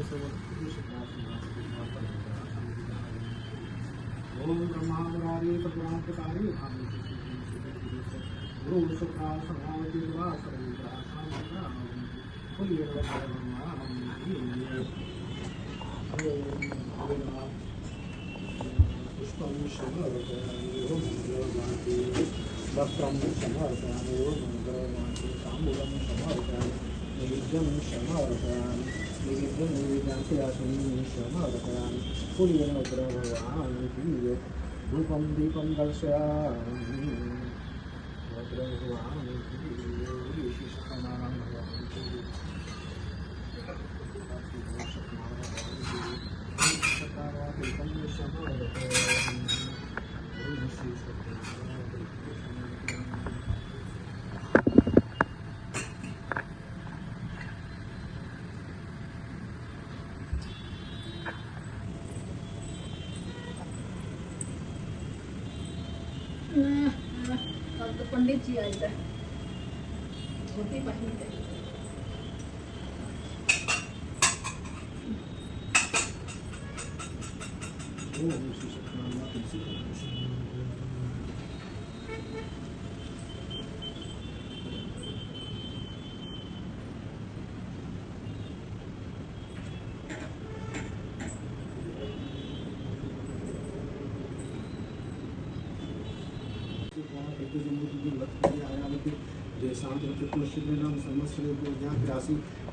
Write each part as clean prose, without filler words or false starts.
ओम ब्रह्मा मुरारी पद्मापकारी गुरु सुखा समावती वा सर्वदा सामना कुलिय पुष्पं समर्पयामि ओम मंगलवाती वस्त्रं समर्पयामि ओम मंगलवाती ताम्बूलं समर्पयामि नैवेद्यं समर्पयामि नैवेद्यं नैवेद्यान्त्यासनं समर्पयामि कुलिय भगवान् की धूपं दीपं दर्शयामि भगवान् की विशिष्टनारायण भगवान की कल तो पंडित जी आए थे धोती पहन के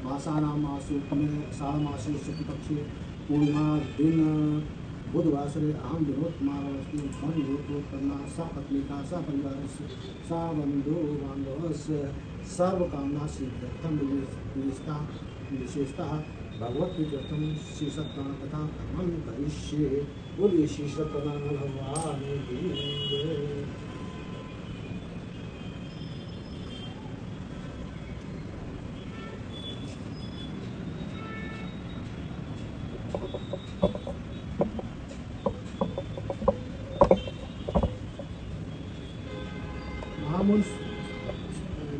मासानामासु शुक्लपक्षे पूर्णिमा दिन बुधवासरे अहम विनोदकुमारस्मि बन्धुत्वोत्पन्ना सा पत्निका सा परिवारस्य सा बन्धो बान्धवस्य सर्वकामना सिद्ध्यर्थं विशेषतः भगवद्गीतार्थं शीर्षकदान तथा कर्मं करिष्ये। बोलिए शीर्षकदान भगवान की जय।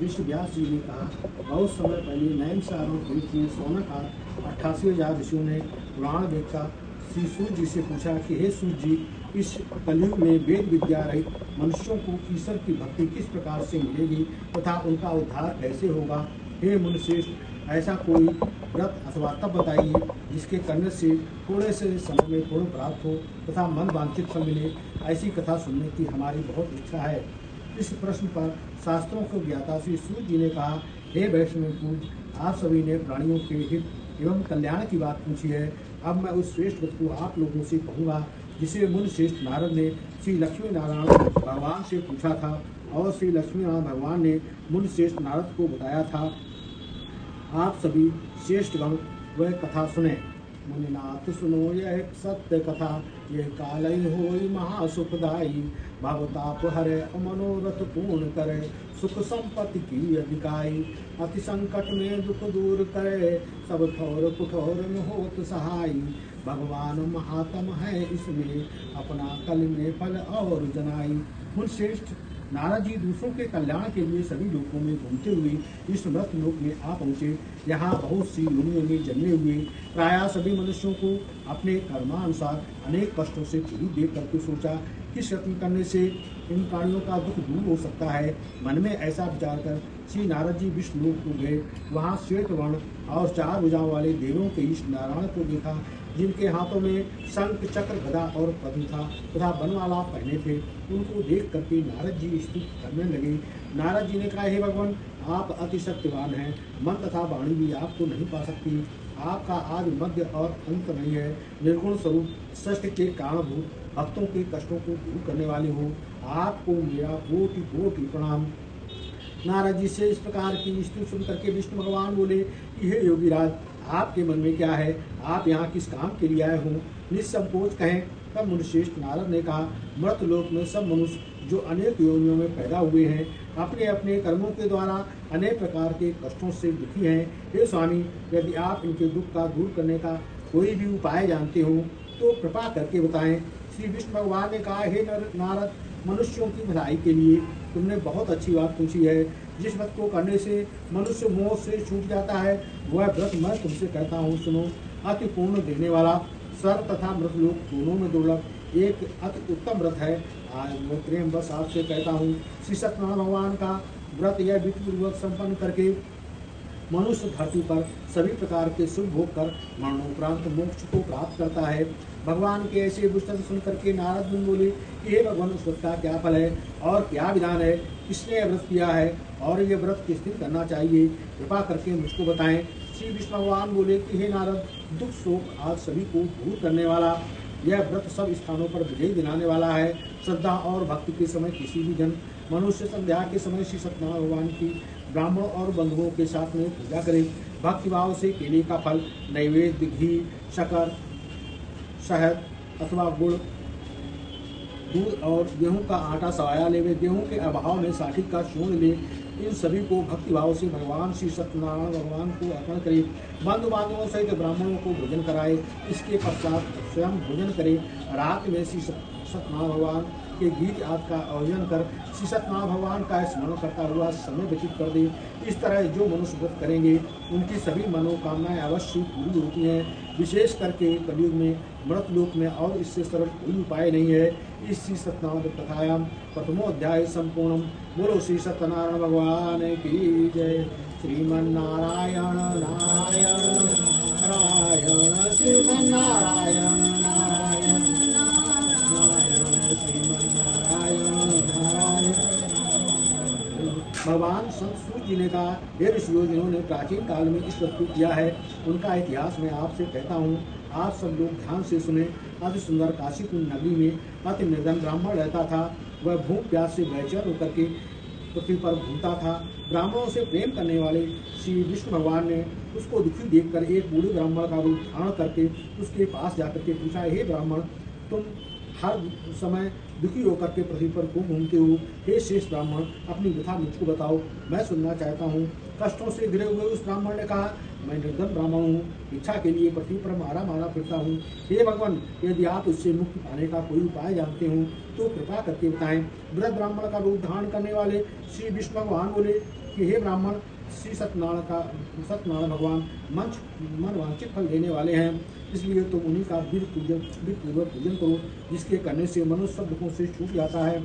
ऋषि व्यास जी ने कहा, बहुत समय पहले नैमिषारण्य देश में सोनाकार 88,000 ऋषियों ने पुराण देखा। श्री सूर्य जी से पूछा कि हे सूर्य जी, इस कलयुग में वेद विद्या रहित मनुष्यों को ईश्वर की भक्ति किस प्रकार से मिलेगी तथा उनका उद्धार कैसे होगा। हे मुनिश्रेष्ठ, ऐसा कोई व्रत अथवा तप बताइए जिसके करने से थोड़े से समय में पूर्ण प्राप्त हो तथा मन वांछित फल मिले। ऐसी कथा सुनने की हमारी बहुत इच्छा है। इस प्रश्न पर शास्त्रों को ज्ञाता श्री सूर्य जी ने कहा, हे वैष्णव पूज, आप सभी ने प्राणियों के हित एवं कल्याण की बात पूछी है। अब मैं उस श्रेष्ठ व्रत को आप लोगों से कहूँगा जिसे मुनि श्रेष्ठ नारद ने श्री लक्ष्मी नारायण भगवान से पूछा था और श्री लक्ष्मी नारायण भगवान ने मुनि श्रेष्ठ नारद को बताया था। आप सभी श्रेष्ठगण वह कथा सुने। मुनिनाथ सुनो यह सत्य कथा, यह कालय होई महासुखदायी। भवताप हरे मनोरथ पूर्ण करे, सुख संपत्ति की अधिकाई। अति संकट में दुख दूर करे, सब ठौर कुठौर में होत सहाई। भगवान महात्म है इसमें, अपना कल में फल और जनाई। मुनिश्रेष्ठ नारद जी दूसरों के कल्याण के लिए सभी लोकों में घूमते हुए इस व्रत लोक में आ पहुँचे। यहाँ बहुत सी मुनियों में जन्मे हुए प्रायः सभी मनुष्यों को अपने कर्मानुसार अनेक कष्टों से पीड़ित देख करके सोचा, किस यत्न करने से इन प्राणियों का दुख दूर हो सकता है। मन में ऐसा विचार कर श्री नारद जी विष्णु लोक को गए। वहाँ श्वेत वर्ण और 4 भुजाओं वाले देवों के इष्ट नारायण को देखा, जिनके हाथों में शंख चक्र गदा और पद्म था तथा बनमाला पहने थे। उनको देख करके नारद जी स्तुति करने लगे। नारद जी ने कहा, हे भगवान, आप अति शक्तिवान हैं, मन तथा वाणी भी आपको नहीं पा सकती। आपका आदि मध्य और अंत नहीं है। निर्गुण स्वरूप सृष्टि के कारणभूत भक्तों के कष्टों को दूर करने वाले हो। आपको मेरा कोटि कोटि प्रणाम। नारद जी से इस प्रकार की स्तुति सुन करके विष्णु भगवान बोले कि हे योगीराज, आपके मन में क्या है? आप यहाँ किस काम के लिए आए हो? निसंकोच कहें। तब मुनिश्रेष्ठ नारद ने कहा, मृत लोक में सब मनुष्य जो अनेक योनियों में पैदा हुए हैं, अपने अपने कर्मों के द्वारा अनेक प्रकार के कष्टों से दुखी हैं। हे स्वामी, यदि आप इनके दुख का दूर करने का कोई भी उपाय जानते हो तो कृपा करके बताएं। श्री विष्णु भगवान ने कहा, हे नारद, मनुष्यों की भलाई के लिए तुमने बहुत अच्छी बात पूछी है। जिस व्रत को करने से मनुष्य मोह से छूट जाता है, वह व्रत मैं तुमसे कहता हूँ, सुनो। अति पूर्ण देने वाला, स्वर्ग तथा मृतलोक दोनों में दुर्लभ एक अति उत्तम व्रत है। आज मैं प्रेम बस आपसे कहता हूँ, श्री सत्यनारायण भगवान का व्रत यह विधिपूर्वक संपन्न करके मनुष्य धरती पर सभी प्रकार के सुख भोग कर मरणोपरांत मोक्ष को प्राप्त करता है। भगवान के ऐसे वचन सुन करके नारद मुनि बोले कि हे भगवान, उस व्रत का क्या फल है और क्या विधान है, किसने यह व्रत किया है और ये व्रत किस दिन करना चाहिए, कृपा करके मुझको बताएं। श्री विष्णु भगवान बोले कि हे नारद, दुख शोक आज सभी को दूर करने वाला यह व्रत सब स्थानों पर विजय दिलाने वाला है। श्रद्धा और भक्ति के समय किसी भी जन मनुष्य संध्या के समय श्री सत्यनारायण भगवान की ब्राह्मण और बंधुओं के साथ में पूजा करे। भक्ति भाव से केले का फल, नैवेद्य, घी, शक्कर, शहद अथवा गुड़, दूध और गेहूं का आटा सवाया लेवे। गेहूं के अभाव में साठी का चूर्ण ले। इन सभी को भक्ति भाव से भगवान श्री सत्यनारायण भगवान को अर्पण करे। बंधु बांधवों सहित ब्राह्मणों को भोजन कराए। इसके पश्चात स्वयं भोजन करे। रात में श्री सत्यनारायण भगवान के गीत आदि का आयोजन कर श्री सत्यनारायण भगवान का स्मरण करता हुआ समय व्यतीत कर दे। इस तरह जो मनुष्य व्रत करेंगे उनकी सभी मनोकामनाएं अवश्य पूरी होती हैं। विशेष करके कलयुग में मृत लोक में और इससे सरल कोई उपाय नहीं है। इस श्री सत्यनारायण कथायाम प्रथमो अध्याय संपूर्णम। बोलो श्री सत्यनारायण भगवान की जय। श्रीमन्नारायण नारायण नारायण श्रीमन्नारायण नारायण नारायण श्रीमन्नारायण नारायण। भगवान संत सूत जी ने कहा, हे ऋषियों, जिन्होंने प्राचीन काल में इस व्रत को किया है उनका इतिहास मैं आपसे कहता हूँ। आप सब लोग ध्यान से सुने। अति सुंदर काशीपुर नगरी में अति निर्धन ब्राह्मण रहता था। वह भूख प्यास से बेचैन होकर के पृथ्वी पर घूमता था। ब्राह्मणों से प्रेम करने वाले श्री विष्णु भगवान ने उसको दुखी देखकर एक बूढ़े ब्राह्मण का रूप धारण करके उसके पास जाकर के पूछा, हे ब्राह्मण, तुम हर समय दुखी होकर के पृथ्वी पर क्यों घूमते हो? हे शेष ब्राह्मण, अपनी व्यथा मुझको बताओ, मैं सुनना चाहता हूँ। कष्टों से घिरे हुए उस ब्राह्मण ने कहा, मैं निर्धन ब्राह्मण हूँ, इच्छा के लिए पृथ्वी पर मारा मारा फिरता हूँ। हे भगवान, यदि आप इससे मुक्ति पाने का कोई उपाय जानते हो तो कृपा करके बताएं। वृद्ध ब्राह्मण का रूप धारण करने वाले श्री विष्णु भगवान बोले कि हे ब्राह्मण, श्री सत्यनारायण भगवान मन वांछित फल देने वाले हैं, इसलिए तुम उन्हीं का विधिपूर्वक पूजन करो, जिसके करने से मनुष्य सब दुखों से छूट जाता है।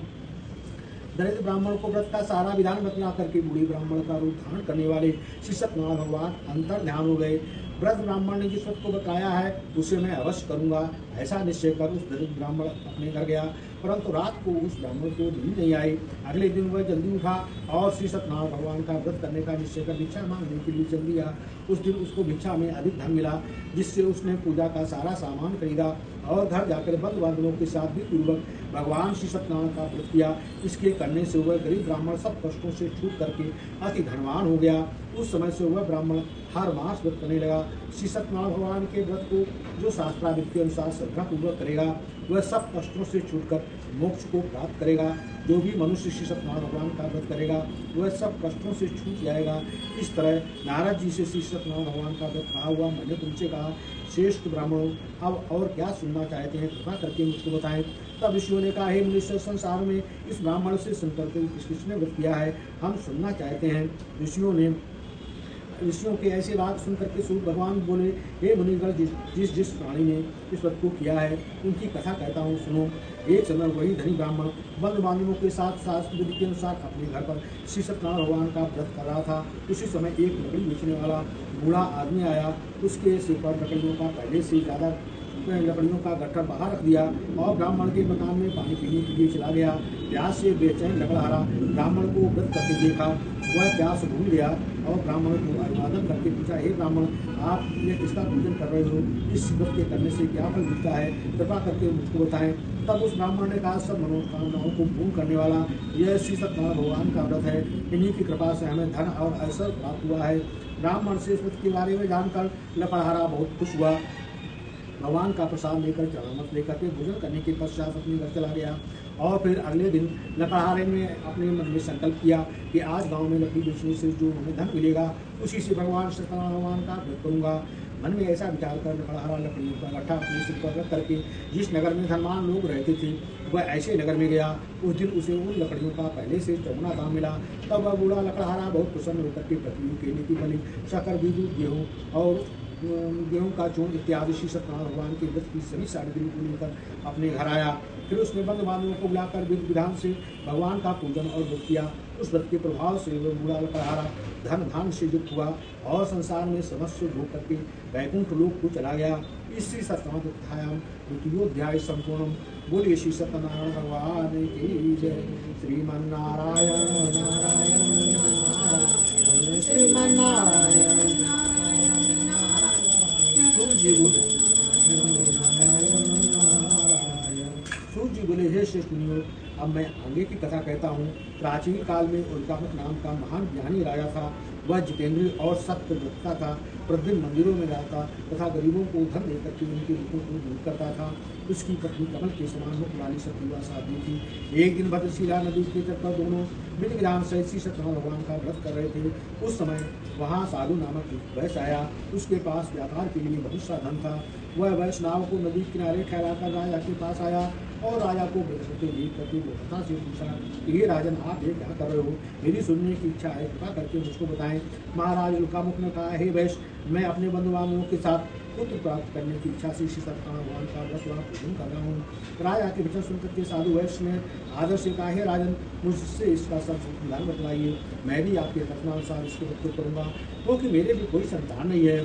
दरिद्र ब्राह्मण को व्रत का सारा विधान बतला करके बूढ़े ब्राह्मण का रूप धारण करने वाले श्री सत्यनारायण भगवान अंतर ध्यान हो गए। वृद्ध ब्राह्मण ने जिस व्रत को बताया है उसे मैं अवश्य करूंगा, ऐसा निश्चय कर उस दरिद्र ब्राह्मण अपने घर गया। परंतु रात को उस ब्राह्मण को नींद नहीं आई। अगले दिन वह जल्दी उठा और श्री सत्यनारायण भगवान का व्रत करने का निश्चय कर भिक्षा मांगने के लिए चल दिया। उस दिन उसको भिक्षा में अधिक धन मिला, जिससे उसने पूजा का सारा सामान खरीदा और घर जाकर बंधु बांधवों के साथ भी पूर्वक भगवान श्री सत्यनारायण का व्रत किया। इसके करने से वह गरीब ब्राह्मण सब कष्टों से छूट करके अति धनवान हो गया। उस समय से वह ब्राह्मण हर मास व्रत करने लगा। श्री सत्यनारायण भगवान के व्रत को जो शास्त्राविध के अनुसार श्रद्धापूर्वक करेगा वह सब कष्टों से छूटकर मोक्ष को प्राप्त करेगा। जो भी मनुष्य श्री सत्यनारायण भगवान का व्रत करेगा वह सब कष्टों से छूट जाएगा। इस तरह नारद जी से श्री सत्यनारायण भगवान का व्रत कहा हुआ मैंने तुमसे कहा। श्रेष्ठ ब्राह्मणों, अब और क्या सुनना चाहते हैं, कृपा करके मुझको बताएं। तब ऋषियों ने कहा, हे मनुष्य, संसार में इस ब्राह्मण से सुनकर के किसने व्रत किया है, हम सुनना चाहते हैं। ऋषियों के ऐसे बात सुनकर के सूर्य भगवान बोले, हे मुनिगण, जिस प्राणी ने इस व्रत को किया है उनकी कथा कहता हूँ, सुनो। एक समय वही धनी ब्राह्मण बंधु बांधवों के साथ शास्त्र विधि के अनुसार अपने घर पर श्री सत्यनारायण भगवान का व्रत कर रहा था। उसी समय एक लकड़ी बेचने वाला बूढ़ा आदमी आया। उसके सिर पर लकड़ियों का पहले से ज़्यादा लकड़ियों का गट्ठर बाहर रख दिया और ब्राह्मण के मकान में पानी पीने के लिए चला गया। प्यास से बेचैन लकड़हारा ब्राह्मण को व्रत करके देखा। वह प्यास भूल गया और ब्राह्मण को अभिवादन करके पूछा, हे ब्राह्मण, आप ये किसका पूजन कर रहे हो? इस व्रत के करने से क्या फल मिलता है, कृपा करके मुझको बताएं। तब उस ब्राह्मण ने कहा, सब मनोकामनाओं को पूर्ण करने वाला यह श्री सत्यनारायण भगवान का व्रत है। इन्हीं की कृपा से हमें धन और ऐश्वर्य प्राप्त हुआ है। ब्राह्मण से इस व्रत के बारे में जानकर लकड़हारा बहुत खुश हुआ। भगवान का प्रसाद लेकर चरणामृत लेकर के भोजन करने के पश्चात अपने घर चला गया। और फिर अगले दिन लकड़हारे ने अपने मन में संकल्प किया कि आज गांव में लकड़ी बेचने से जो हमें धन मिलेगा उसी से भगवान सत्यनारायण भगवान का व्रत करूँगा। मन में ऐसा विचार कर लकड़हारा लकड़ियों का गट्ठा अपने सिर पर रख करके जिस नगर में धनवान लोग रहते थे वह ऐसे नगर में गया। उस दिन उसे उन लकड़ियों का पहले से चौगुना दाम मिला। तब वह बूढ़ा लकड़हारा बहुत प्रसन्न होकर के प्रतियों केले की फली, शक्कर, दूध, गेहूँ और गेहूं का चूर्ण इत्यादि श्री सत्यनारायण भगवान के व्रत की सभी सामग्री को लेकर अपने घर आया। फिर उसने बंधु बांधवों को बुलाकर विधि विधान से भगवान का पूजन और व्रत किया। उस व्रत के प्रभाव से वह बूढ़ा लकड़हारा धन धान से युक्त हुआ और संसार में समस्त भोग करके वैकुंठ लोक को चला गया। इस श्री सत्यनारायण कथायाम द्वितीयोध्याय संपूर्णम। बोलिए श्री सत्यनारायण भगवान की जय। श्रीमन्नारायण नारायण नारायण श्रीमन्नारायण सूर्य जी बोले, हे श्रेष्ठ मुनियों, अब मैं आगे की कथा कहता हूँ। प्राचीन काल में उल्कामुख नाम का महान ज्ञानी राजा था। वह जितेंद्रिय और सत्य वक्ता था। प्रतिदिन मंदिरों में जाता तथा गरीबों को धन देकर के उनके दुखों को दूर करता था। उसकी पत्नी कमल के समान मुख वाली सत्यवा साध्वी थी। एक दिन भद्रशिला नदी के तट पर दोनों विधि विधान सहित श्री सत्यनारायण भगवान का व्रत कर रहे थे। उस समय वहाँ साधु नामक एक वैश्य आया। उसके पास व्यापार के लिए बहुत सा धन था। वह वैश्य नाव को नदी किनारे ठहराकर राजा के पास आया और राजा को बेचते देख करके व्यवस्था से पूछा कि ये राजन, आप ये क्या कर रहे हो? मेरी सुनने की इच्छा है, कृपा करके मुझको बताएं। महाराज उल्कामुख ने कहा, हे वैश्य, मैं अपने बंधु बांधवों के साथ पुत्र प्राप्त करने की इच्छा से श्री सत्यनारायण भगवान का व्रत व पूजन कर रहा हूँ। राजा के वचन सुनकर के साधु वैश्य ने आदर से कहा, हे राजन, मुझसे इसका सब समाधान बतलाइए। मैं भी आपके कथनानुसार इसके व्रत करूँगा, क्योंकि मेरे भी कोई संतान नहीं है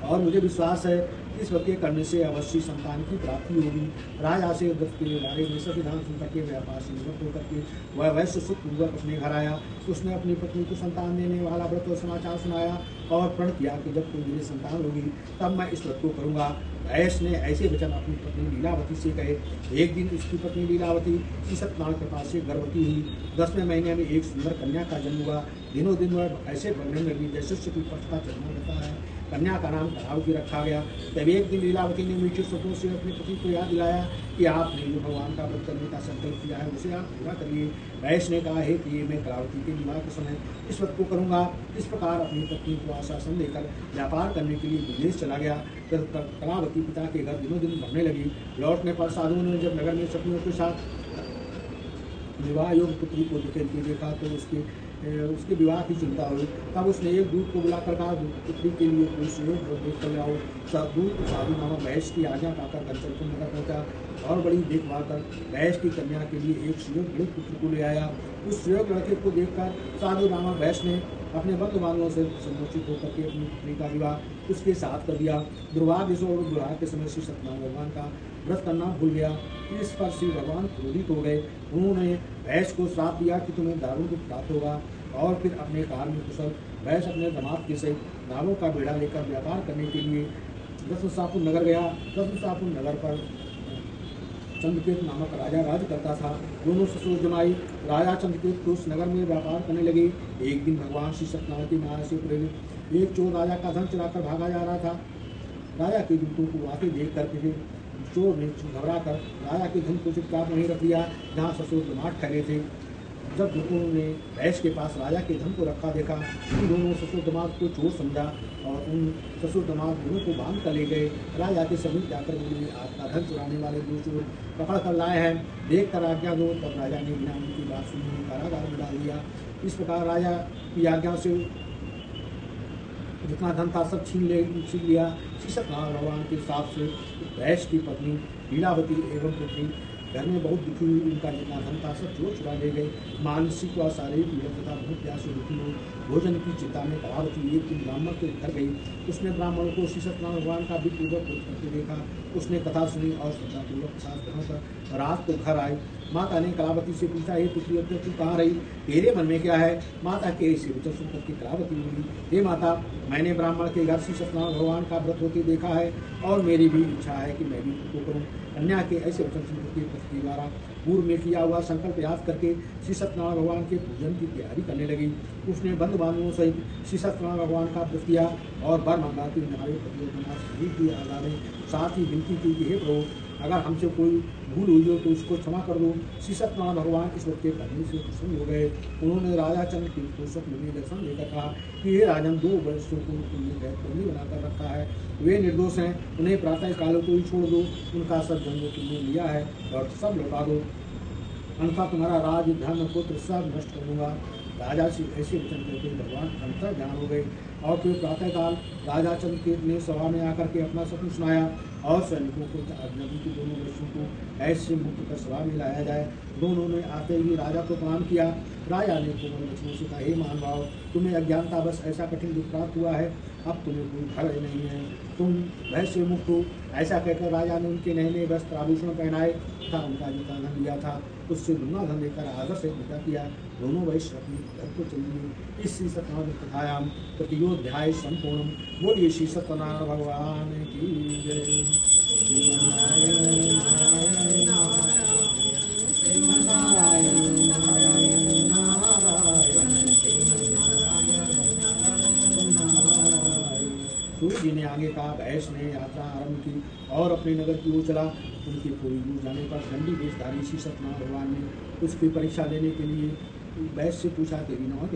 और मुझे विश्वास है इस व्रत के करने से अवश्य संतान की प्राप्ति होगी। राजा से व्रत के बारे में सब विधान सुन करके व्यापार से निवृत्त होकर के वह वैश्य सुखपूर्वक अपने घर आया। उसने अपनी पत्नी को संतान देने वाला व्रत और समाचार सुनाया और प्रण किया कि जब कोई मेरी संतान होगी तब मैं इस व्रत को करूँगा। वैश्य ने ऐसे वचन अपनी पत्नी लीलावती से कहे। एक दिन उसकी पत्नी लीलावती श्री सत्यनारायण कृपा से गर्भवती हुई। 10वें महीने में एक सुंदर कन्या का जन्म हुआ। दिनों दिन वह ऐसे बढ़ने लगी जैसे उसकी पथ का चलना रहता है। कन्या का नाम कलावती रखा गया। तब एक दिन लीलावती ने मीठे शब्दों से अपने पति को याद दिलाया कि आपने जो भगवान का व्रत करने का संकल्प किया है उसे आप पूरा करिए। वैश्य ने कहा है कि ये मैं कलावती के विवाह के समय इस व्रत को करूँगा। इस प्रकार अपनी पत्नी को आश्वासन देकर व्यापार करने के लिए विदेश चला गया। तब कलावती पिता के घर दिनों दिन बढ़ने लगी। लौटने पर साधुओं ने जब नगर में सखियों के साथ विवाह योग पुत्री को देखा तो उसके विवाह की चिंता हुई। तब उसने एक दूत को बुलाकर कहा, पुत्री के लिए कोई सुयोग देख कर लाओ। दूत साधु नामक वैश्य की आज्ञा पाकर कंचनपुर नगर पहुंचा और बड़ी देखभाल कर वैश्य की कन्या के लिए एक सुयोग गृह पुत्र को ले आया। उस सुयोग लड़के को देखकर साधु नामक वैश्य ने अपने बंधु बांधवों से सम्मोचित होकर के अपनी पुत्री का विवाह उसके साथ कर दिया। दुर्भाग्य से और विवाह के समय श्री सत्यनारायण भगवान का व्रत करना भूल गया। इस पर श्री भगवान क्रोधित हो गए। उन्होंने वैश्य को श्राप दिया कि तुम्हें दारुण दुख प्राप्त होगा। और फिर अपने कार्य में कुशल वैश्य अपने दामाद के सहित नावों का बेड़ा लेकर व्यापार करने के लिए दशमशापुर नगर गया। दशमशापुर नगर पर चंद्रकेत नामक राजा राज करता था। दोनों ससुर जमाई राजा चंद्रकेत को उस नगर में व्यापार करने लगे। एक दिन भगवान श्री सत्यनारायण की माया से प्रेरित एक चोर राजा का धन चुराकर भागा जा रहा था। राजा के दूतों को आते देख करके चोर ने घबरा कर राजा के धन को चुपचाप नहीं रख दिया जहाँ ससुर जमाट ठहरे थे। जब दूतों ने वैश्य के पास राजा के धन को रखा देखा, उन दोनों ससुर दामाद को चोर समझा और उन ससुर दामाद दोनों को बांध कर ले गए। राजा के समीप जाकर उन्होंने आपका धन चुराने वाले दो चोर पकड़ कर लाए हैं, देख कर आज्ञा दो। तब राजा ने बिना उनकी बात सुनी कारागार में डाल दिया। इस प्रकार राजा की आज्ञा से जितना धन था सब छीन लिया। श्री सत्यनारायण भगवान के हिसाब से वैश्य की पत्नी लीलावती एवं पुत्री घर में बहुत दुखी हुई। उनका जितना धन था सब चोर चुरा ले गए। मानसिक व शारीरिक पीड़ा तथा बहुत प्यास से दुखी हो भोजन की चिंता में कलावती एक दिन ब्राह्मण के घर गई। उसने ब्राह्मण को श्री सत्यनारायण भगवान का विधिपूर्वक व्रत करते देखा। उसने कथा सुनी और श्रद्धापूर्वक प्रसाद ग्रहण कर रात को घर आई। माता ने कलावती से पूछा, हे पुत्री, अब तक तू कहाँ रही? तेरे मन में क्या है? माता के ऐसे वचन सुनकर के कलावती बोली, हे माता, मैंने ब्राह्मण के घर श्री सत्यनारायण भगवान का व्रत होते देखा है और मेरी भी इच्छा है कि मैं भी उसको करूँ। कन्या के ऐसे वचन सुनकर के पति द्वारा पूर्व में किया हुआ संकल्प याद करके श्री सत्यनारायण भगवान के पूजन की तैयारी करने लगी। उसने बंधु बांधवों सहित श्री सत्यनारायण भगवान का व्रत किया और वर मंगा के नारे की आजादें साथ ही विनती की कि हे प्रभु, अगर हमसे कोई भूल हुई हो तो उसको क्षमा कर दो। श्री सत्यनारायण भगवान इस व्रत के करने से प्रसन्न हो गए। उन्होंने राजा चंद्रकेत को स्वप्न में दर्शन देकर कहा कि हे राजन, 2 वर्षों को तुमने बंदी बनाकर रखा है, वे निर्दोष हैं, उन्हें प्रातः काल को ही छोड़ दो। उनका सब जन्म तुमने लिया है और सब लौटा दो, अन्यथा तुम्हारा राज धन पुत्र सब नष्ट कर दूंगा। राजा से ऐसे वचन करके भगवान अंतर ध्यान हो गए। और फिर प्रातःकाल राजा चंद्र ने सभा में आकर के अपना सपना सुनाया और सैनिकों को अजनबी के दोनों वैश्यों को ऐसे मुक्त कर सभा में लाया जाए। दोनों ने आते ही राजा को प्रणाम किया। राजा ने कोमल वचनों से कहा, हे महानुभाव, तुम्हें अज्ञानता बस ऐसा कठिन दुख प्राप्त हुआ है, अब तुम्हें कोई भय नहीं है, तुम भय से मुक्त हो। ऐसा कहकर राजा ने उनके नए वस्त्र आभूषण पहनाए तथा उनका जितना धन लिया था उससे दुगना धन लेकर आदर से विदा किया। दोनों वैश्य अपने घर को चले गए। इस श्री सत्यनारायण कथायाम तृतीयोध्याय संपूर्ण। बोलिए श्री सत्यनारायण भगवान की जय। सूर्य जी ने आगे कहा, भैंस ने यात्रा आरंभ की और अपने नगर की ओर चला। उनके थोड़ी दूर जाने पर दंडी वेशधारी श्री सत्यनारायण भगवान ने उसकी परीक्षा लेने के लिए भैंस से पूछा, तेरी नाव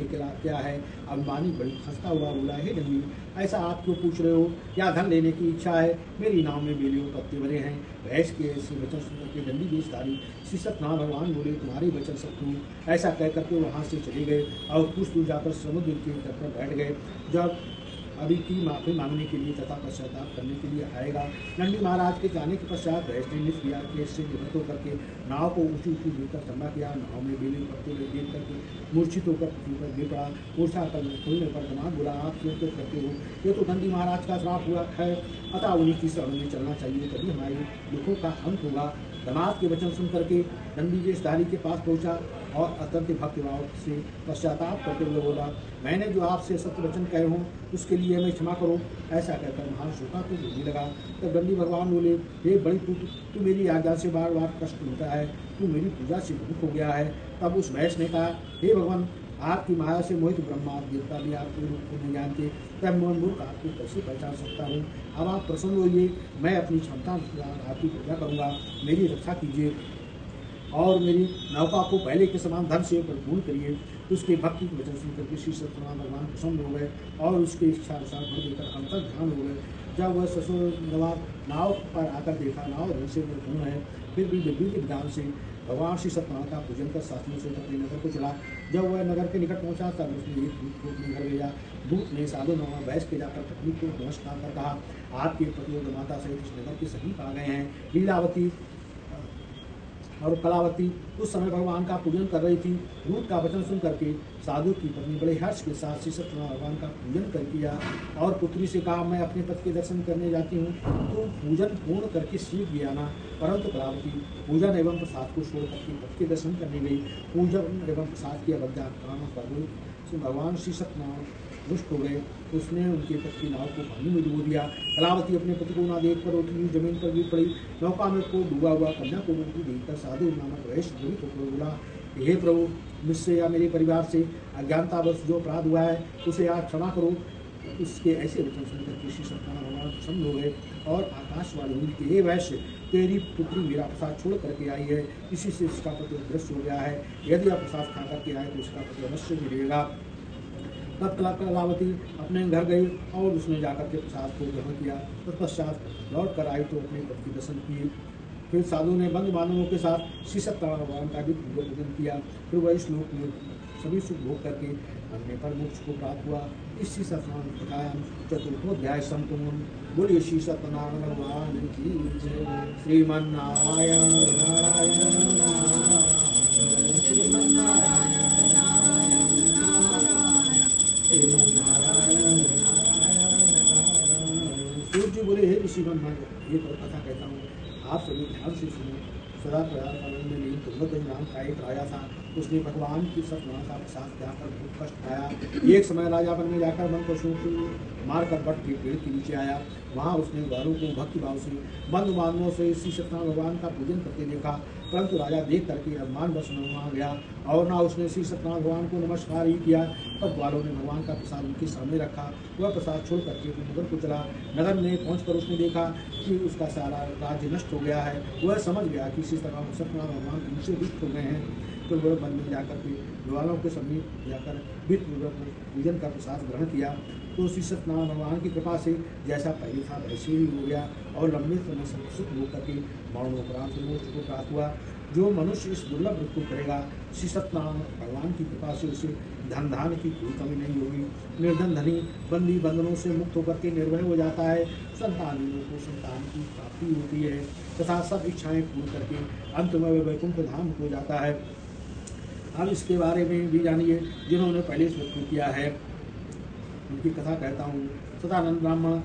क्या है? अभिमानी बड़ी खस्ता हुआ बोला, हे दंडी, ऐसा आप क्यों पूछ रहे हो? क्या धन लेने की इच्छा है? मेरी नाव में बेलियों पत्ते भरे हैं। भैंस के ऐसे वचन सुनकर के दंडी वेशधारी श्री सत्यनारायण भगवान बोले, तुम्हारे वचन सत्य हूँ। ऐसा कहकर के वहाँ से चले गए और कुछ दूर जाकर समुद्र के तट पर बैठ गए। जब अभी की माफी मांगने के लिए तथा पश्चाताप करने के लिए आएगा। नंदी महाराज के जाने के पश्चात भैंस ने निष्क्रिया के से निवृत्त होकर के नाव को ऊंची ऊंची देखकर ठंडा किया। नाव में बेली पत्ते देख करके मूर्छित होकर पृथ्वी पर गिर पड़ा। मूर्छा कर खोलने पर दमाद बोला, आप क्यों तो करते हो? ये तो नंदी महाराज का श्राप हुआ है, अतः उन्हीं की शरण में चलना चाहिए, तभी हमारे दुखों का अंत होगा। दमाद के वचन सुन करके नंदी वेशधारी के पास पहुंचा और अत्यंत भक्तिभाव से पश्चाताप करते हुए बोला, मैंने जो आपसे सत्य वचन कहे हूँ उसके लिए हमें क्षमा करो। ऐसा कहकर महान शोका को बोलने लगा। तब नंदी भगवान बोले, हे बड़ी तू मेरी आज्ञा से बार बार कष्ट होता है, तू मेरी पूजा से मुक्त हो गया है। तब उस भैंस ने कहा, हे भगवान, आपकी माया से मोहित ब्रह्मा देवता भी आपके रूप को नहीं जानते, तब मैं मूर्ख आपको कैसे पहचान सकता हूँ? अब आप प्रसन्न होइए, मैं अपनी क्षमता अनुसार आपकी पूजा करूँगा, मेरी रक्षा कीजिए और मेरी नौका को पहले के समान धन से परिपूर्ण करिए। उसके भक्ति के वचन सुनकर के श्री सत्यनारायण भगवान प्रसन्न हो गए और उसके इच्छा अनुसार भर देकर अंतर ध्यान हो गए। जब वह ससुर नाव पर आकर देखा, नाव धन से परिपूर्ण है, फिर भी विभिन्न ज्ञान से भगवान श्री सत्यनारायण का पूजन कर शास्त्रों से अपने नगर को चला। जब वह नगर के निकट पहुंचा तब उसने एक दूत को अपने घर भेजा। दूत ने साधु नवा बैस के जाकर पत्नी को नमस्कार कर कहा, आपके पति और माता सहित इस नगर के सभी आ गए हैं। लीलावती और कलावती उस समय भगवान का पूजन कर रही थी। दूत का वचन सुन करके साधु की पत्नी बड़े हर्ष के साथ श्री सत्यनारायण भगवान का पूजन कर किया और पुत्री से कहा, मैं अपने पति के दर्शन करने जाती हूँ, तो पूजन पूर्ण करके शीघ्र भी आना। परंतु कलावती पूजन एवं प्रसाद को छोड़ करके पति के दर्शन करने गई। पूजन एवं प्रसाद की अवज्ञा पर भगवान श्री सत्यनारायण रुष्ट हो गए। उसने उनके पति की नाव को पानी में डुबो दिया। कलावती अपने पति को ना देख कर उठी हुई जमीन पर गिर पड़ी। नौका में को डूबा हुआ कन्या को देखकर साधु नामक वैश्य मोहित होकर बोला, हे प्रभु, मुझसे या मेरे परिवार से अज्ञानतावश जो अपराध हुआ है उसे आप क्षमा करो। उसके ऐसे वचन सुनकर श्री सत्यनारायण भगवान प्रसन्न हो गए और आकाशवाणी हुई कि हे वैश्य, तेरी पुत्री मेरा प्रसाद छोड़ करके आई है, इसी से इसका पति अदृश्य हो गया है। यदि आप प्रसाद खा करके आए तो इसका पति अवश्य मिलेगा। तब कलावती अपने घर गई और उसने जाकर के प्रसाद को ग्रहण किया। तत्पश्चात लौट कर आई तो अपने पति के दर्शन किए। फिर साधु ने बंधु बांधवों के साथ श्री सत्यनारायण भगवान का भी पूजन किया। फिर वह इस लोक में सभी सुख भोग करके मरने पर मोक्ष को प्राप्त हुआ। इस श्री सत्यनारायण कथायाम चतुर्थोध्याय संपूर्ण। बोलिए श्री सत्यनारायण भगवान की जय। श्रीमन्नारायण नारायण नारायण श्रीमन्नारायण सूर्य बोले, हे ऋषि ब्रह्मा, ये कथा कहता हूँ, आप सभी ध्यान से सुनो। सदा प्रयास आनंद में लीन तुंगत नाम का एक राजा था। उसने भगवान की सत्यनारायण का प्रसाद त्यागकर बहुत कष्ट पाया। एक समय राजा वन में जाकर वन पशुओं को मारकर बट के पेड़ के नीचे आया। वहाँ उसने वालों को भक्तिभाव से बंधु बांधवों से श्री सत्यनारायण भगवान का पूजन करते देखा, परंतु राजा देख करके अभिमान बस न वहाँ गया और ना उसने श्री सत्यनारायण भगवान को नमस्कार ही किया। तब वालों ने भगवान का प्रसाद उनके सामने रखा। वह प्रसाद छोड़ करके नगर को चला। नगर में पहुंचकर उसने देखा कि उसका सारा राज्य नष्ट हो गया है। वह समझ गया कि श्री सत्यनारायण भगवान उनसे दुष्ट हो गए हैं। तो वह वन में जाकर के ग्वालों के समीप जाकर वित्तपूर्वक पूजन का प्रसाद ग्रहण किया। तो श्री सत्यनारायण भगवान की कृपा से जैसा पहले था वैसे ही हो गया और लंबे समय से सुख भोग करके मरणोपरांत मोक्ष को प्राप्त हुआ। जो मनुष्य इस दुर्लभ व्रत को करेगा, श्री सत्यनारायण भगवान की कृपा से उसे धन धान की कोई कमी नहीं होगी। निर्धन धनी बंदी बंधनों से मुक्त होकर के निर्भय हो जाता है। संतानियों को संतान की प्राप्ति होती है तथा सब इच्छाएं पूर्ण करके अंत में वैकुंठ धाम हो जाता है। अब इसके बारे में भी जानिए जिन्होंने पहले स्वप्न किया है, उनकी कथा कहता हूँ। सदानंद ब्राह्मण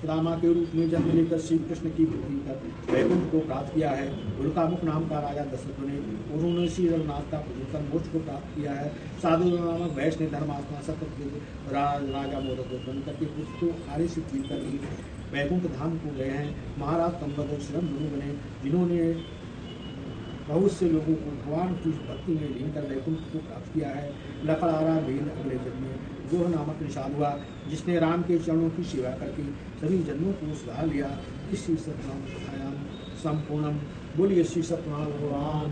रामा के रूप में जन्म लेकर श्री कृष्ण की भक्ति कर वैकुंठ को प्राप्त किया है। उनका मुख नाम का राजा दशरथ ने, उन्होंने श्री रघुनाथ का पूजन कर मोक्ष को प्राप्त किया है। साधु नामक वैष्णव धर्मात्मा सतत राजा मोदक बन करके पुत्र को आर्य सिद्धि कर वैकुंठ धाम को गए हैं। महाराज कंबद श्रम दोनों बने, जिन्होंने बहुत से लोगों को भगवान की भक्ति में लीन कर वैकुंठ को प्राप्त किया है। लकड़ारा भेद अगले जन्म में गोह नामक निषाद हुआ, जिसने राम के चरणों की सेवा करके सभी जन्मों को सुधार लिया। इस श्री सत्यनाम कथायाम संपूर्णम। बोलिए श्री सत्यनारायण भगवान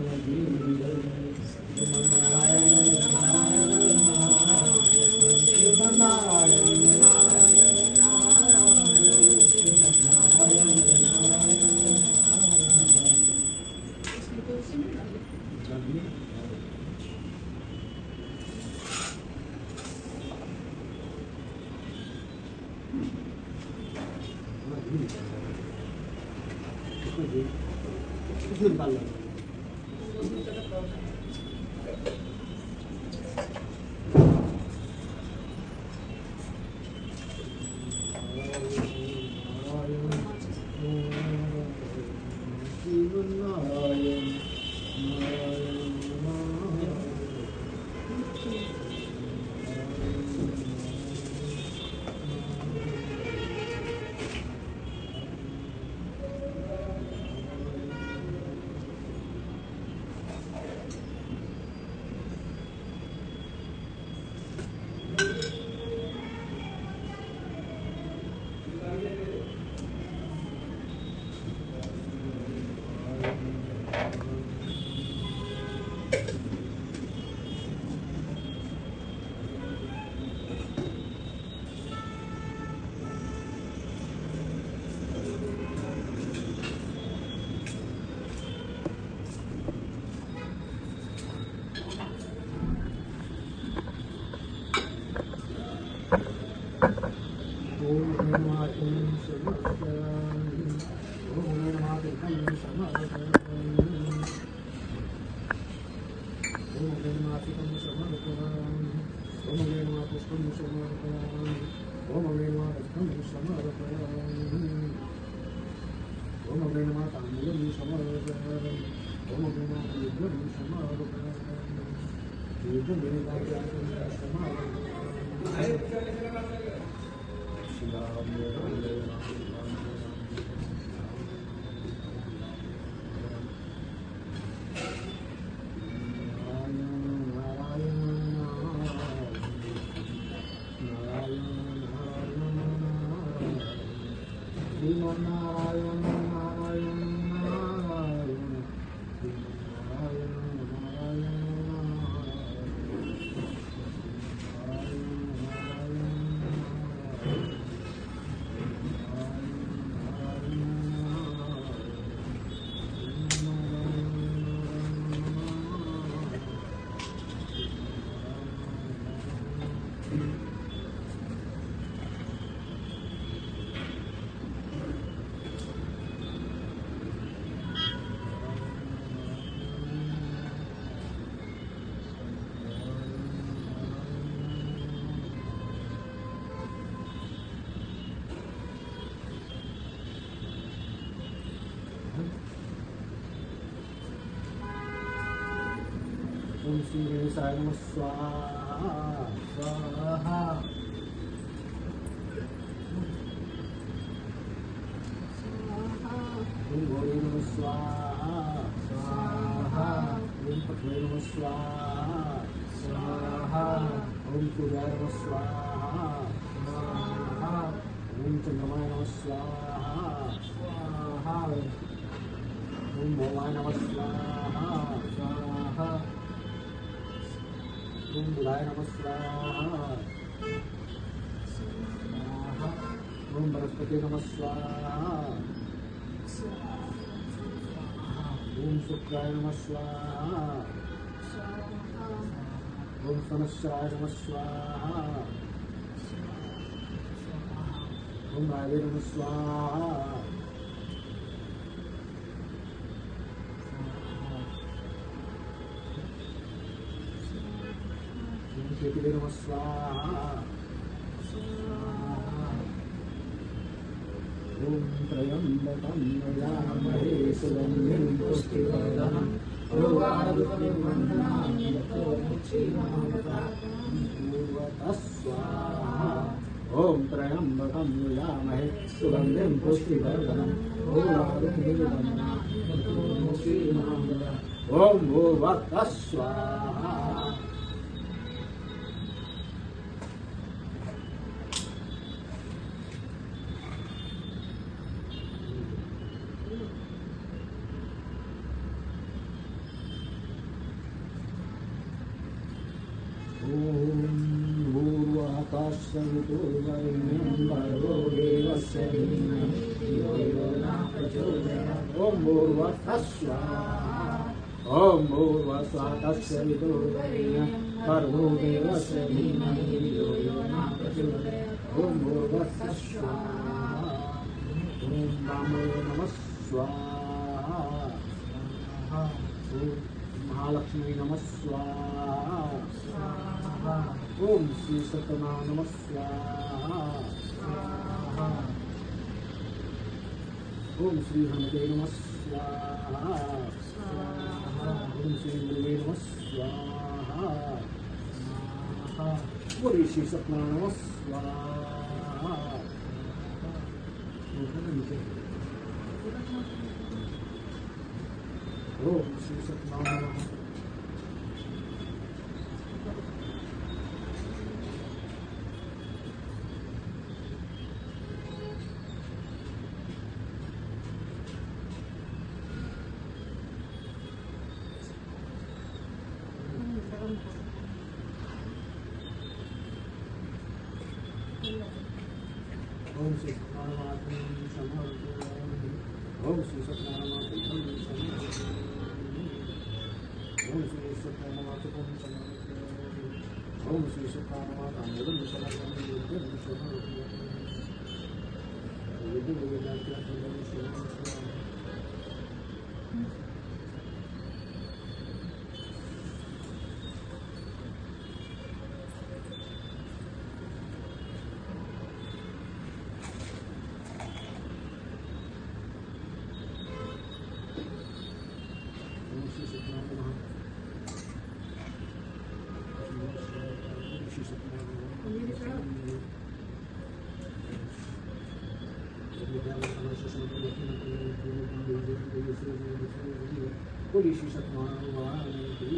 ओम श्री गणेशाय नमः स्वाहा स्वाहा। ओम गौरी नमः स्वाहा स्वाहा। ओम पद्मे नमः स्वाहा स्वाहा। ओम सूर्याय नमः स्वाहा स्वाहा। ओम चंद्रमाय नमः स्वाहा स्वाहा। ओम भवाय नमः स्वाहा स्वाहा। ओम बुधाय नमः स्वाहा स्वाहा। ओम बृहस्पति नमः स्वाहा। ओम शुक्राय नमः स्वाहा। ओम समस्याय नमः स्वाहा। ओम राजे नमः स्वाहा। ओम केतवे नमः स्वाहा। ओम त्र्यंबकं यजामहे सुगन्धिं पुष्टिवर्धनम् उर्वारुकमिव बन्धनानि यतोऽमुक्षीमामृतात् स्वाहा। ओम त्र्यंबकं यजामहे सुगन्धिं पुष्टिवर्धनम् उर्वारुकमिव बन्धनानि यतोऽमुक्षीमामृतात्। ओम भूर्भुवः स्वाहा। ओम भूर्भुवः स्वाहा। ओम भूर्भुवः तस्य विदुर्वरेण्यं भर्गो देवस्य धीमहि धियो यो न प्रचोदयात्। ओम भूर्भुवः स्वाहा। ओम रामाय नमः स्वाहा। ओम महालक्ष्मी नमः स्वाहा। ओम श्री सत्यनारायण नमः स्वाहा। ओम श्री हनुमते नमः स्वाहा। ओम श्री गुरुवे नमः स्वाहा। ओम श्री सत्यनारायण नमः स्वाहा। ओम श्री सत्यनारायण नमः। ओम श्री सत्यनारायण समर्पयामि। ओम श्री सत्यनारायण समर्पयामि। ओम श्री सत्यनारायण समर्पयामि। ओम श्री सत्यनारायण समर्पयामि। बोलिए श्री सत्यनारायण भगवान की।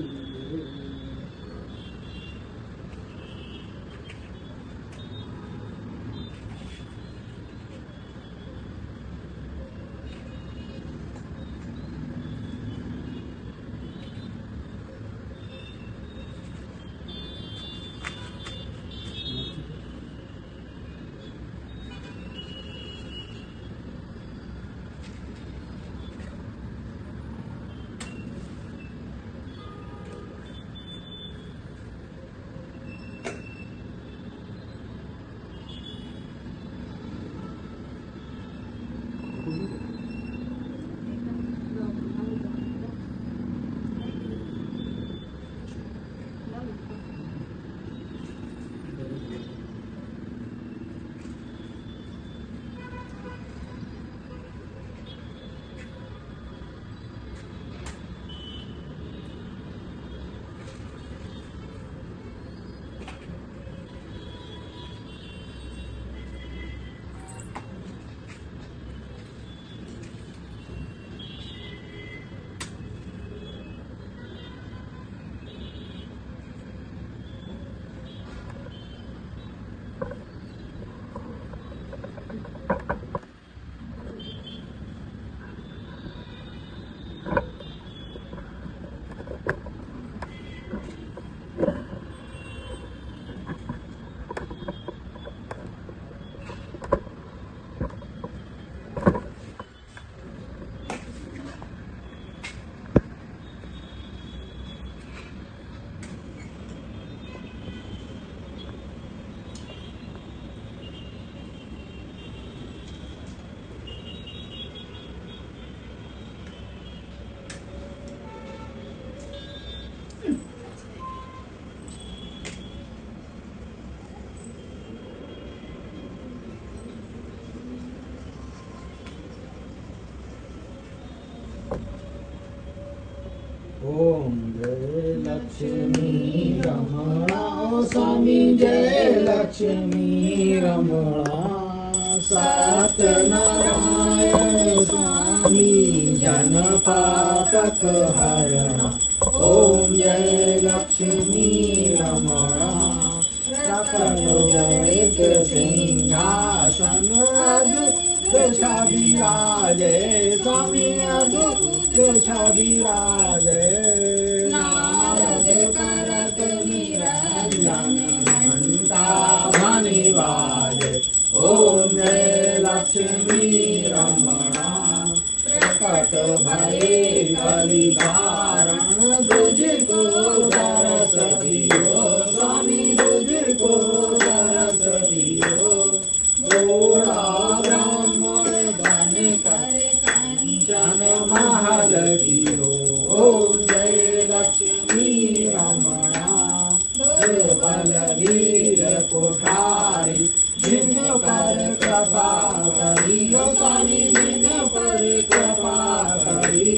स्वामी जय लक्ष्मी रमणा सत्यनारायण स्वामी जनपातक हरणा ओम जय लक्ष्मी रमणा सकल जगत सिंहासन अद्भुत विराजे स्वामी अद्भुत विराजे नारद करत निरंजन घंटा ध्वनि बाजे ओम जय लक्ष्मी रमणा प्रकट भये कलि कारण तुझको दरस दियो स्वामी तुझको दरस दियो घोड़ा ब्राह्मण बन कर कंचन महल कियो ओम जय लक्ष्मी रमणा दुर्बल वीर कोठारी जिन पर कृपा करियो स्वामी जिन पर कृपा करी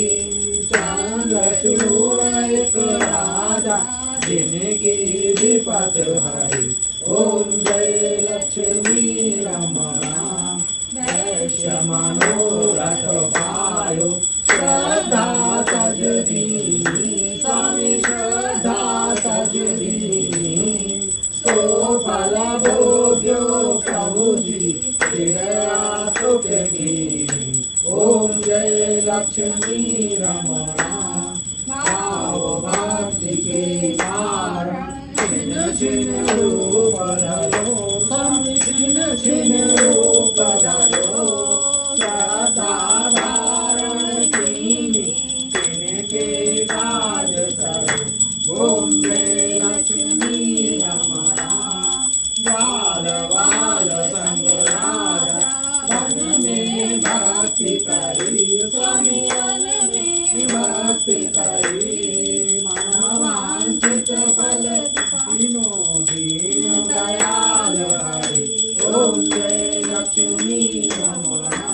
चंद्रचूड़ एक राजा जिनकी विपत हरी ओम जय लक्ष्मी रमणा वैश्य मनोरथ पायो श्रद्धा तज दीनी स्वामी श्रद्धा तज दीनी सो फल भोग्यो प्रभु जी तुक कीनी ओम जय लक्ष्मी रमणा भाव भक्ति के कारण छिन छिन रूप धरो स्वामी छिन छिन रूप धरो श्रद्धा धारण कीनी तिनके काज करो ओम जय लक्ष्मी रमणा बाल बाल संग राजा वन में भक्ति करी स्वामी वन में भक्ति करी मन वांछित फल दीनो दीन दयाल हरि ओम जय लक्ष्मी रमणा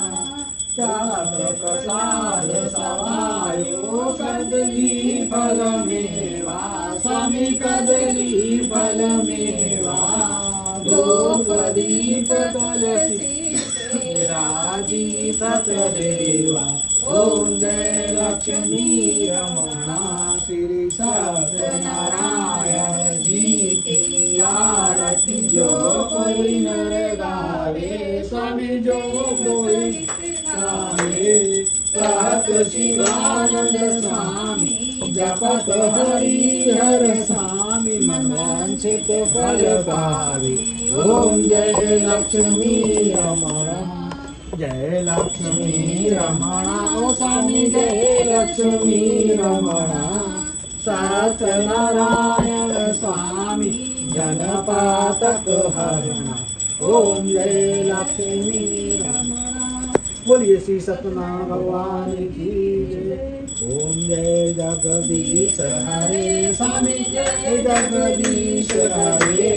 चार प्रसाद सवायो कदली फल मेवा स्वामी कदली फल मेवा धूप दीप तुलसी राजी सतदेवा ओम जय लक्ष्मी रमणा श्री सत्यनारायण जी की आरती जो कोई नर गावे स्वामी जो कोई गावे कहत शिवानंद स्वामी जपत हरि हर स्वामी मनवांछित फल पावे ओम जय लक्ष्मी रमणा जय लक्ष्मी रमणा ओ स्वामी जय लक्ष्मी रमणा सत्यनारायण स्वामी जनपातक हरणा ओम जय लक्ष्मी रमणा बोलिए श्री सत्यनारायण भगवान की जय ओम जय जगदीश हरे स्वामी जय जगदीश हरे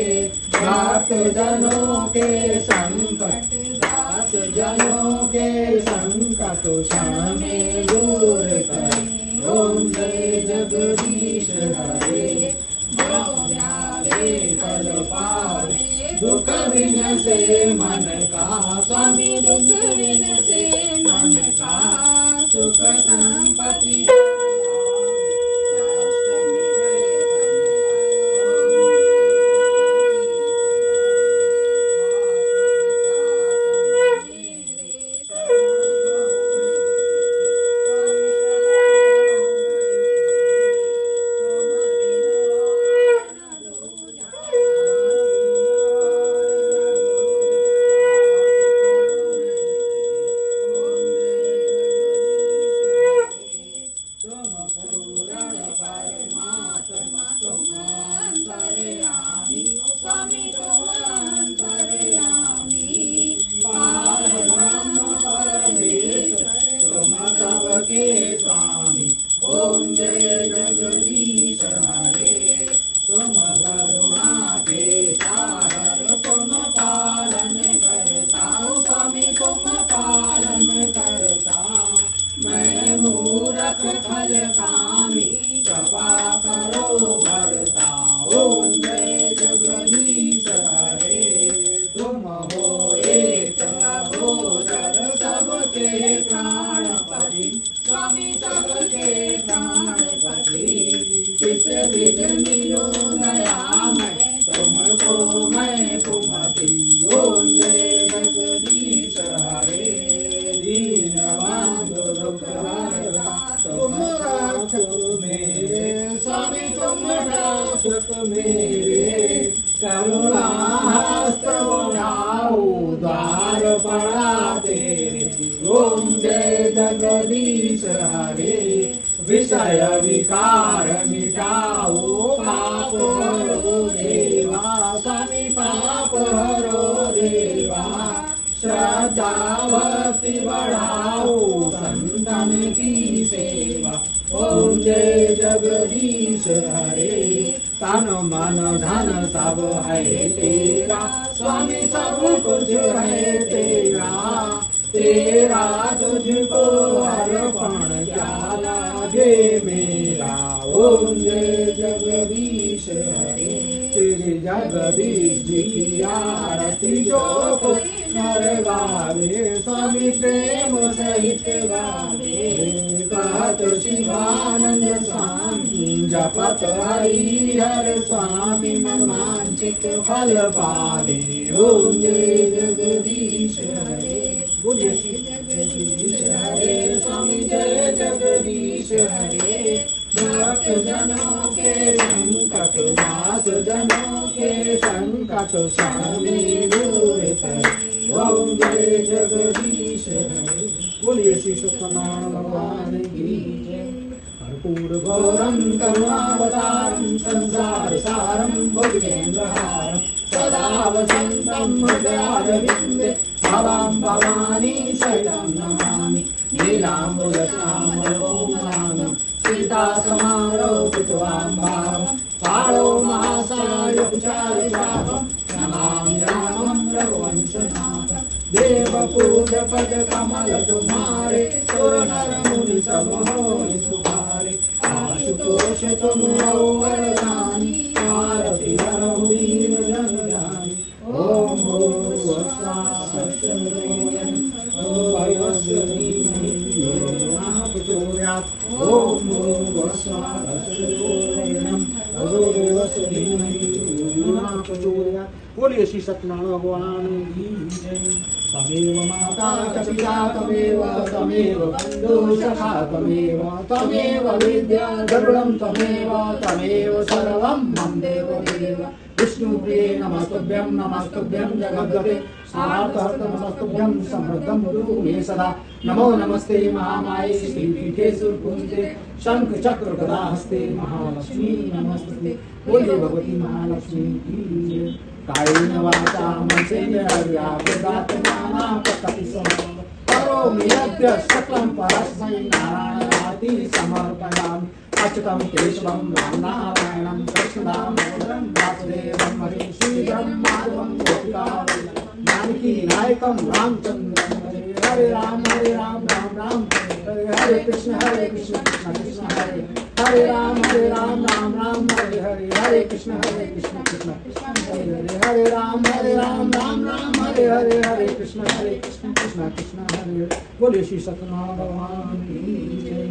भक्त जनों के संकट दास जनों के संकट क्षण में दूर करे ओम जय जगदीश हरे फल पावे दुख विन से मन का स्वामी दुख विन से मन का सुख संपत्ति स्वामी तुम अंतर्यामी पार ब्रह्म परमेश्वर तुम सबके स्वामी ओम जय जगदीश हरे तुम करुणा के सागर तुम पालन करता स्वामी तुम पालन करता मैं मूरख खल कामी कृपा करो भरता ओम जय जगदीश सबके प्राणपति, स्वामी सबके प्राणपति। किस विध मिलो दयामय तुमको मैं कुमति। ओम जय जगदीश हरे, दीनबंधु दुख हरता तुम रक्षक मेरे। स्वामी तुम रक्षक मेरे, करुणा हस्त बढ़ाओ द्वार पड़ा तेरे। ओम जय जगदीश हरे, विषय विकार मिटाओ पाप हरो देवा। स्वामी पाप हरो देवा, श्रद्धा भक्ति बढ़ाओ संतन की सेवा। ओम जय जगदीश हरे, तन मन धन सब है तेरा। स्वामी सब कुछ है तेरा, तेरा तुझको अर्पण क्या लागे मेरा। ओम जय जगदीश हरे, तेरे जगदीश जी की आरती जो कोई नर गावे। स्वामी प्रेम सहित गावे, कहत शिवानंद स्वामी जपत हरि हर स्वामी मन वांछित फल पावे। ओम जय जगदीश हरे, बोलिए जगदीश हरे। स्वामी जय जगदीश हरे, भक्त जनों के संकट दास जनों के संकट स्वामी दूर करे। ओम जय जगदीश हरे, बोलिए श्री सत्यनारायण भगवान की जय। कर्पूर गौरम करुणावतारम संसार सारम भुजगेन्द्रहारम सदा वसंतम हृदयारविंदे भवां भवानी सहितं नमामि। नीलाम्बुजश्यामलोमानं सीता समारोपितवाम्भारं पाणो महासायकुचारिजातं नमामि रामं रघुवंशनाथं। देवपूजपद कमल तुम्हारे, सुर नर मुनि सब होय सुखारे। आशुतोष तुम हो वरदानी, आरती हरहु वीर जन जानी। ओम भूर्भुवः स्वः भर्गो प्रचोदयात्। ओम भूर्भुवः स्वः भर्गो देवस्य धीमहि धियो न प्रचोदयात्। बोलिए श्री सत्यनारायण भगवान की जय। तमेव माता च पिता तमेव, तमेव बन्धु सखा तमेव, तमेव विद्या गरुडं तमेव, तमेव सर्वं मम देवदेव। विष्णुप्रिये नमस्तुभ्यं जगद्गते सार्थहर्त नमस्तुभ्यं समृद्धं कुरु मे सदा। नमो नमस्ते महामाये श्रीपीठे सुरपूजिते शंख चक्र गदा हस्ते महालक्ष्मी नमस्ते। बोलिए भगवती महालक्ष्मी की जय। कायेन वाचा मनसेन्द्रिया प्रदात्मना प्रकृति समं करोमि यद्य सकलं परस्मै नारायणाति समर्पयामि। अच्युतं केशवं रामनारायणं कृष्णदामोदरं वासुदेवं हरिं श्रीधरं माधवं गोपिकावल्लभं जानकी नायकं रामचन्द्रं भजे। हरे राम राम राम हरे कृष्ण कृष्ण कृष्ण हरे हरे राम राम राम हरे हरे कृष्ण कृष्ण कृष्ण हरे हरे राम राम राम हरे हरे कृष्ण कृष्ण कृष्ण हरे। बोलिए श्री सत्यनारायण भगवान की जय।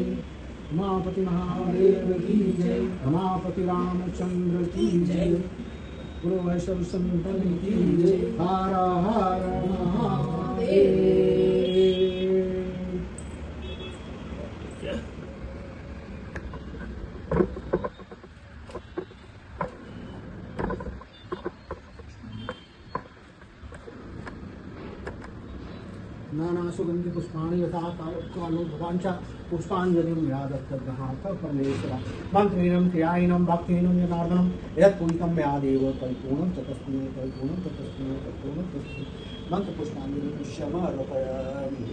उमापति महादेव की जय। रमापति रामचंद्र की जय। गुरु वैष्णव संतन की जय। हर हर महादेव। नाना सुगंधि पुष्पाणि यथा कालोद्भवांचा पुष्पांजलिं यादत्तग्रहार्थ परमेश्वर मंत्रीणं क्रियाहीनं भक्तिहीनं जनार्दनं यत्पुनितं यादेव परिपूर्णं ततस्मै मंत्र पुष्पांजलिं समर्पयामि।